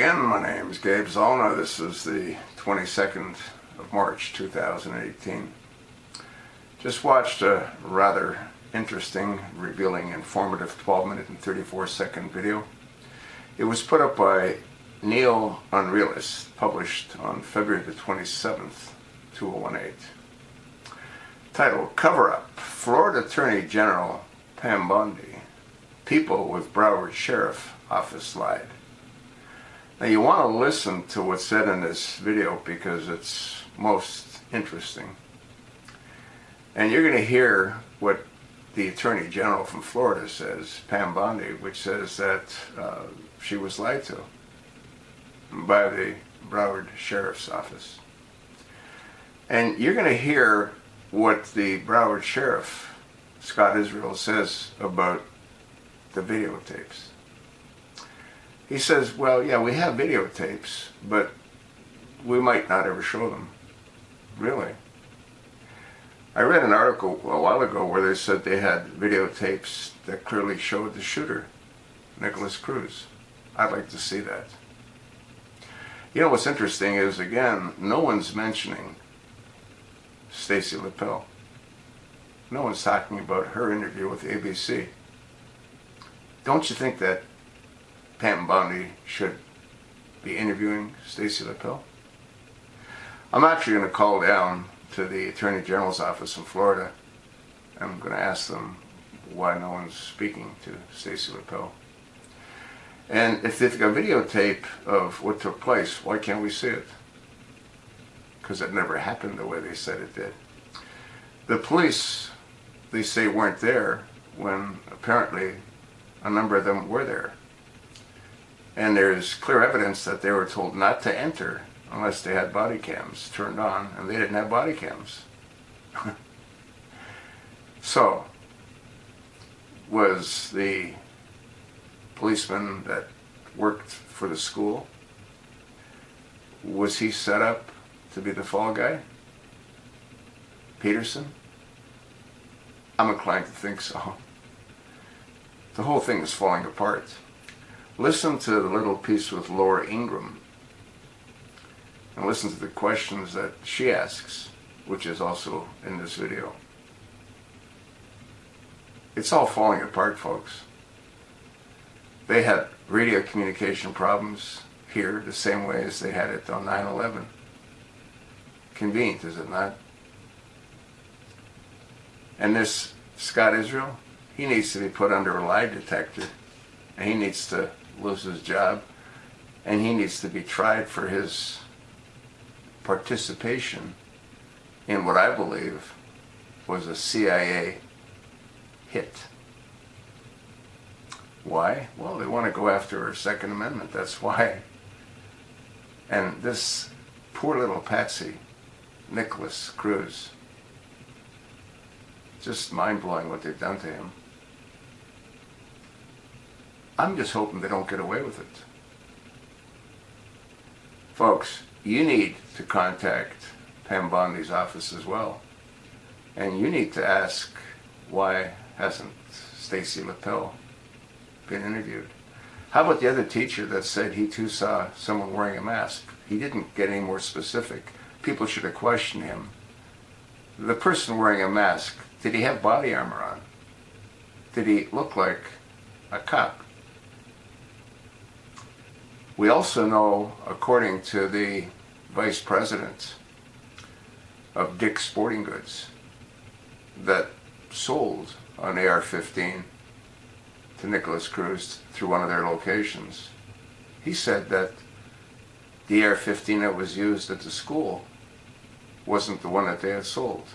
again. My name is Gabe Zolna. This is the 22nd of March 2018. Just watched a rather interesting, revealing, informative 12-minute and 34-second video. It was put up by Neo Unrealist, published on February the 27th, 2018. Title, Cover Up. Florida Attorney General Pam Bondi. People with Broward Sheriff Office lied. Now you want to listen to what's said in this video because it's most interesting. And you're going to hear what the Attorney General from Florida says, Pam Bondi, which says that she was lied to by the Broward Sheriff's Office. And you're going to hear what the Broward Sheriff, Scott Israel, says about the videotapes. He says, well, yeah, we have videotapes, but we might not ever show them. Really? I read an article a while ago where they said they had videotapes that clearly showed the shooter, Nicholas Cruz. I'd like to see that. You know what's interesting is, again, no one's mentioning Stacy Lapel. No one's talking about her interview with ABC. Don't you think that Pam Bondi should be interviewing Stacy Lapel? I'm actually going to call down to the Attorney General's office in Florida, and I'm going to ask them why no one's speaking to Stacy Lapel. And if they've got videotape of what took place, why can't we see it? Because it never happened the way they said it did. The police, they say, weren't there when apparently a number of them were there. And there's clear evidence that they were told not to enter unless they had body cams turned on, and they didn't have body cams. So, was the policeman that worked for the school, was he set up to be the fall guy? Peterson? I'm inclined to think so. The whole thing is falling apart. Listen to the little piece with Laura Ingraham and listen to the questions that she asks, which is also in this video. It's all falling apart, folks. They had radio communication problems here the same way as they had it on 9/11. Convenient, is it not? And this Scott Israel, he needs to be put under a lie detector, and he needs to lose his job, and he needs to be tried for his participation in what I believe was a CIA hit. Why? Well, they want to go after our Second Amendment, that's why. And this poor little patsy, Nicholas Cruz, just mind-blowing what they've done to him. I'm just hoping they don't get away with it. Folks, you need to contact Pam Bondi's office as well. And you need to ask, why hasn't Stacy Lapel been interviewed? How about the other teacher that said he too saw someone wearing a mask? He didn't get any more specific. People should have questioned him. The person wearing a mask, did he have body armor on? Did he look like a cop? We also know, according to the vice president of Dick's Sporting Goods, that sold an AR-15 to Nicholas Cruz through one of their locations. He said that the AR-15 that was used at the school wasn't the one that they had sold.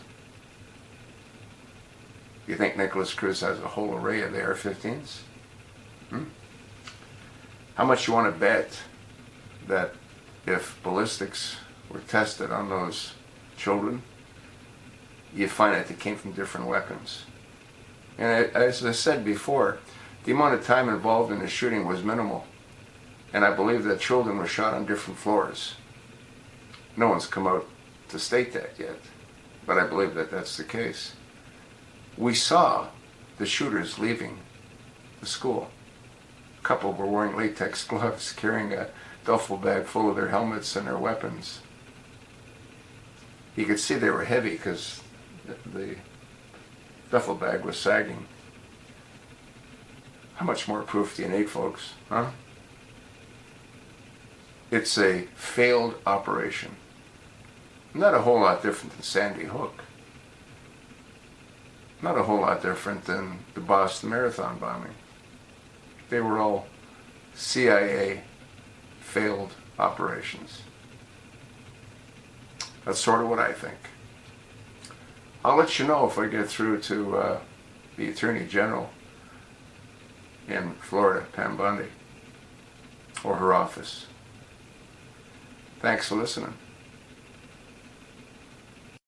You think Nicholas Cruz has a whole array of AR-15s? How much you want to bet that if ballistics were tested on those children, you find that they came from different weapons? And as I said before, the amount of time involved in the shooting was minimal. And I believe that children were shot on different floors. No one's come out to state that yet, but I believe that that's the case. We saw the shooters leaving the school. couple were wearing latex gloves, carrying a duffel bag full of their helmets and their weapons. You could see they were heavy because the duffel bag was sagging. How much more proof do you need, folks? Huh? It's a failed operation. Not a whole lot different than Sandy Hook. Not a whole lot different than the Boston Marathon bombing. They were all CIA failed operations. That's sort of what I think. I'll let you know if I get through to the Attorney General in Florida, Pam Bondi, or her office. Thanks for listening.